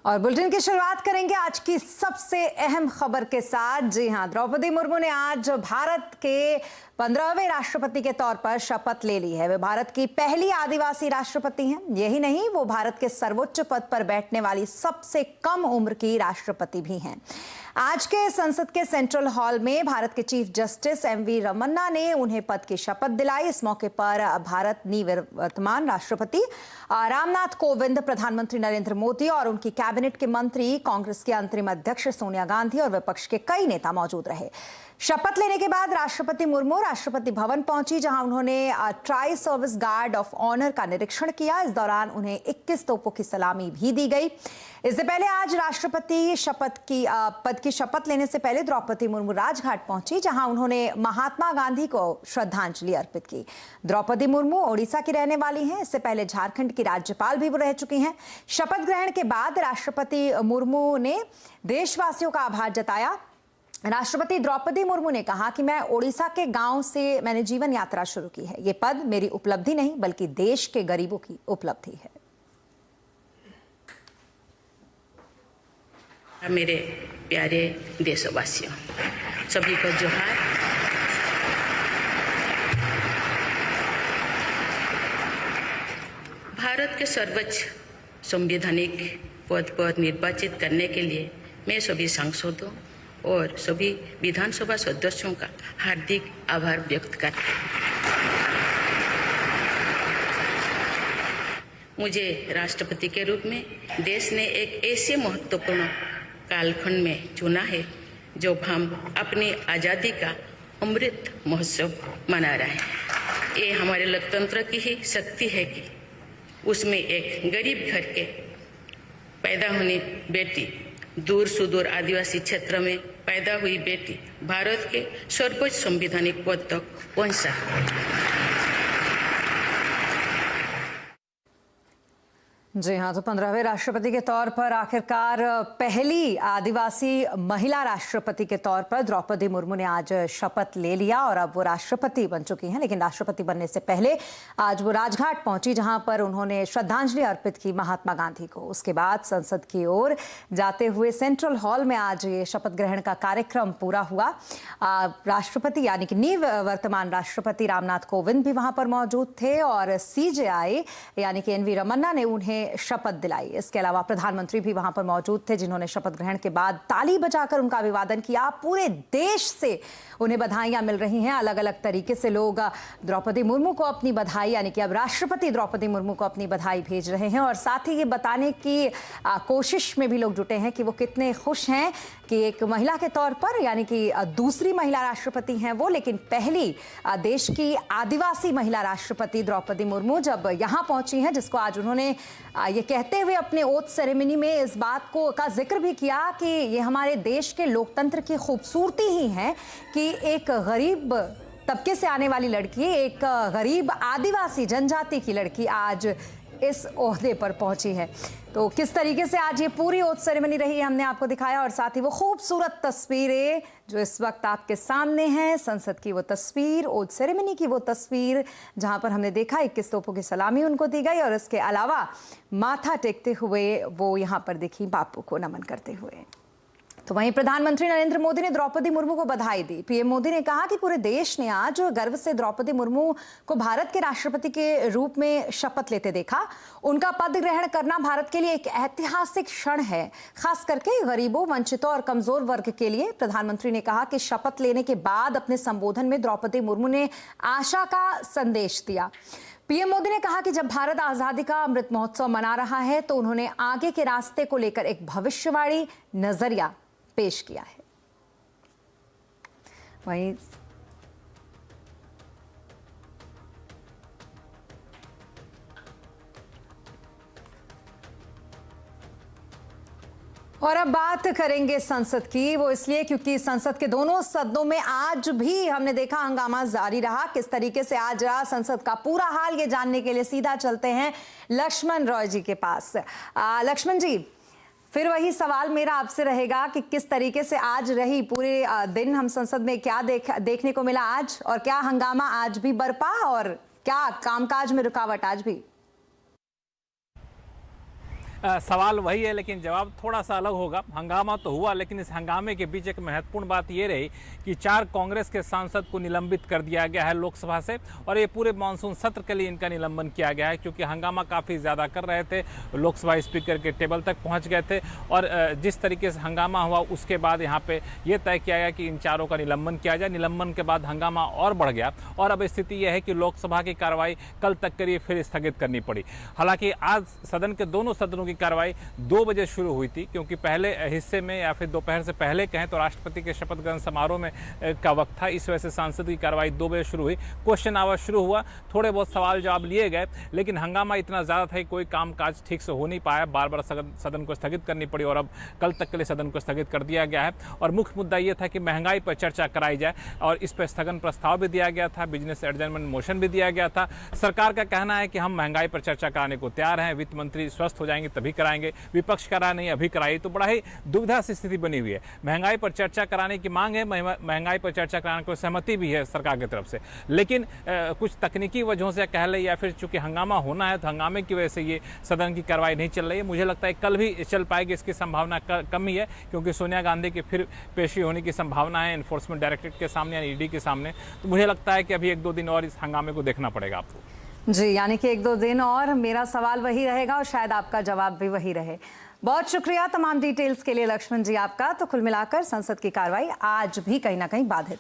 और बुलेटिन की शुरुआत करेंगे आज की सबसे अहम खबर के साथ। जी हां, द्रौपदी मुर्मू ने आज भारत के 15वें राष्ट्रपति के तौर पर शपथ ले ली है। वे भारत की पहली आदिवासी राष्ट्रपति हैं। यही नहीं, वो भारत के सर्वोच्च पद पर बैठने वाली सबसे कम उम्र की राष्ट्रपति भी हैं। आज के संसद के सेंट्रल हॉल में भारत के चीफ जस्टिस एमवी रमन्ना ने उन्हें पद की शपथ दिलाई। इस मौके पर भारत निवर्तमान राष्ट्रपति रामनाथ कोविंद, प्रधानमंत्री नरेंद्र मोदी और उनकी कैबिनेट के मंत्री, कांग्रेस की अंतरिम अध्यक्ष सोनिया गांधी और विपक्ष के कई नेता मौजूद रहे। शपथ लेने के बाद राष्ट्रपति मुर्मू राष्ट्रपति भवन पहुंची, जहां उन्होंने tri service guard of honour का निरीक्षण किया। इस दौरान उन्हें 21 तोपों की सलामी भी दी गई। इससे पहले आज राष्ट्रपति पद की शपथ लेने से पहले द्रौपदी मुर्मू राजघाट पहुंची, जहां उन्होंने महात्मा गांधी को श्रद्धांजलि अर्पित की। द्रौपदी मुर्मू ओडिशा की रहने वाली हैं। इससे पहले झारखंड की राज्यपाल भी रह चुकी हैं। शपथ ग्रहण के बाद राष्ट्रपति मुर्मू ने देशवासियों का आभार जताया। राष्ट्रपति द्रौपदी मुर्मू ने कहा कि मैं ओडिशा के गांव से मैंने जीवन यात्रा शुरू की है। ये पद मेरी उपलब्धि नहीं बल्कि देश के गरीबों की उपलब्धि है। मेरे प्यारे देशवासियों, सभी को जोहार। भारत के सर्वोच्च संवैधानिक पद पर निर्वाचित करने के लिए मैं सभी सांसदों और सभी विधानसभा सदस्यों का हार्दिक आभार व्यक्त करती हूँ। मुझे राष्ट्रपति के रूप में देश ने एक ऐसे महत्वपूर्ण कालखंड में चुना है जो हम अपनी आज़ादी का अमृत महोत्सव मना रहे हैं। ये हमारे लोकतंत्र की ही शक्ति है कि उसमें एक गरीब घर के पैदा होने बेटी, दूर सुदूर आदिवासी क्षेत्र में पैदा हुई बेटी भारत के सर्वोच्च संवैधानिक पद तक पहुंचा। जी हाँ, तो 15वें राष्ट्रपति के तौर पर आखिरकार पहली आदिवासी महिला राष्ट्रपति के तौर पर द्रौपदी मुर्मू ने आज शपथ ले लिया और अब वो राष्ट्रपति बन चुकी हैं। लेकिन राष्ट्रपति बनने से पहले आज वो राजघाट पहुंची, जहां पर उन्होंने श्रद्धांजलि अर्पित की महात्मा गांधी को। उसके बाद संसद की ओर जाते हुए सेंट्रल हॉल में आज ये शपथ ग्रहण का कार्यक्रम पूरा हुआ। राष्ट्रपति यानी कि निवर्तमान राष्ट्रपति रामनाथ कोविंद भी वहां पर मौजूद थे और सीजेआई यानी कि एनवी रमन्ना ने उन्हें शपथ दिलाई। इसके अलावा प्रधानमंत्री भी वहां पर मौजूद थे, जिन्होंने शपथ ग्रहण के बाद ताली बजाकर उनका अभिवादन किया। पूरे देश से उन्हें बधाइयां मिल रही हैं। अलग अलग तरीके से लोग द्रौपदी मुर्मू को अपनी बधाई यानी कि अब राष्ट्रपति द्रौपदी मुर्मू को अपनी बधाई भेज रहे हैं और साथ ही ये बताने की कोशिश में भी लोग जुटे हैं कि वो कितने खुश हैं कि एक महिला के तौर पर यानी कि दूसरी महिला राष्ट्रपति हैं वो, लेकिन पहली देश की आदिवासी महिला राष्ट्रपति द्रौपदी मुर्मू जब यहाँ पहुंची हैं, जिसको आज उन्होंने ये कहते हुए अपने ओथ सेरेमनी में इस बात का जिक्र भी किया कि ये हमारे देश के लोकतंत्र की खूबसूरती ही है कि एक गरीब तबके से आने वाली लड़की, एक गरीब आदिवासी जनजाति की लड़की आज इस ओहदे पर पहुंची है। तो किस तरीके से आज ये पूरी ओथ सेरेमनी रही है हमने आपको दिखाया, और साथ ही वो खूबसूरत तस्वीरें जो इस वक्त आपके सामने हैं, संसद की वो तस्वीर, ओथ सेरेमनी की वो तस्वीर जहां पर हमने देखा 21 तोपों की सलामी उनको दी गई और इसके अलावा माथा टेकते हुए वो यहां पर दिखी बापू को नमन करते हुए। तो वहीं प्रधानमंत्री नरेंद्र मोदी ने द्रौपदी मुर्मू को बधाई दी। पीएम मोदी ने कहा कि पूरे देश ने आज गर्व से द्रौपदी मुर्मू को भारत के राष्ट्रपति के रूप में शपथ लेते देखा। उनका पद ग्रहण करना भारत के लिए एक ऐतिहासिक क्षण है, खास करके गरीबों, वंचितों और कमजोर वर्ग के लिए। प्रधानमंत्री ने कहा कि शपथ लेने के बाद अपने संबोधन में द्रौपदी मुर्मू ने आशा का संदेश दिया। पीएम मोदी ने कहा कि जब भारत आजादी का अमृत महोत्सव मना रहा है तो उन्होंने आगे के रास्ते को लेकर एक भविष्यवाणी नजरिया पेश किया है। वहीं और अब बात करेंगे संसद की। वो इसलिए क्योंकि संसद के दोनों सदनों में आज भी हमने देखा हंगामा जारी रहा। किस तरीके से आज रहा संसद का पूरा हाल, ये जानने के लिए सीधा चलते हैं लक्ष्मण रॉय जी के पास। लक्ष्मण जी, फिर वही सवाल मेरा आपसे रहेगा कि किस तरीके से आज रही पूरे दिन हम संसद में, क्या देखने को मिला आज, और क्या हंगामा आज भी बरपा और क्या कामकाज में रुकावट आज भी? सवाल वही है लेकिन जवाब थोड़ा सा अलग होगा। हंगामा तो हुआ लेकिन इस हंगामे के बीच एक महत्वपूर्ण बात ये रही कि 4 कांग्रेस के सांसद को निलंबित कर दिया गया है लोकसभा से, और ये पूरे मानसून सत्र के लिए इनका निलंबन किया गया है क्योंकि हंगामा काफ़ी ज़्यादा कर रहे थे, लोकसभा स्पीकर के टेबल तक पहुँच गए थे। और जिस तरीके से हंगामा हुआ उसके बाद यहाँ पे ये तय किया गया कि इन चारों का निलंबन किया जाए। निलंबन के बाद हंगामा और बढ़ गया और अब स्थिति यह है कि लोकसभा की कार्रवाई कल तक के लिए फिर स्थगित करनी पड़ी। हालांकि आज सदन के दोनों सदनों की कार्रवाई 2 बजे शुरू हुई थी क्योंकि पहले हिस्से में या फिर दोपहर से पहले कहें तो राष्ट्रपति के शपथ ग्रहण समारोह में का वक्त था, इस वजह से संसद की कार्रवाई 2 बजे शुरू हुई। क्वेश्चन आवर शुरू हुआ, थोड़े बहुत सवाल जवाब लिए गए लेकिन हंगामा इतना ज़्यादा था कि कोई काम काज ठीक से हो नहीं पाया, बार बार सदन को स्थगित करनी पड़ी और अब कल तक के लिए सदन को स्थगित कर दिया गया है। और मुख्य मुद्दा ये था कि महंगाई पर चर्चा कराई जाए और इस पर स्थगन प्रस्ताव भी दिया गया था, बिजनेस एडजर्नमेंट मोशन भी दिया गया था। सरकार का कहना है कि हम महंगाई पर चर्चा कराने को तैयार हैं, वित्त मंत्री स्वस्थ हो जाएंगे तभी कराएंगे, विपक्ष करा नहीं अभी कराई, तो बड़ा ही दुविधा सी स्थिति बनी हुई है। महंगाई पर चर्चा कराने की मांग है, महंगाई पर चर्चा कराने को सहमति भी है सरकार की तरफ से, लेकिन कुछ तकनीकी वजहों से कह ले या फिर चूंकि हंगामा होना है तो हंगामे की वजह से ये सदन की कार्रवाई नहीं चल रही है। मुझे लगता है कल भी चल पाएगी, इसकी संभावना कम ही है क्योंकि सोनिया गांधी की फिर पेशी होने की संभावना है एनफोर्समेंट डायरेक्टरेट के सामने यानी ईडी के सामने। तो मुझे लगता है कि अभी 1-2 दिन और इस हंगामे को देखना पड़ेगा आपको। जी, यानी कि 1-2 दिन और मेरा सवाल वही रहेगा और शायद आपका जवाब भी वही रहे। बहुत शुक्रिया तमाम डिटेल्स के लिए लक्ष्मण जी आपका। तो कुल मिलाकर संसद की कार्रवाई आज भी कहीं ना कहीं बाधित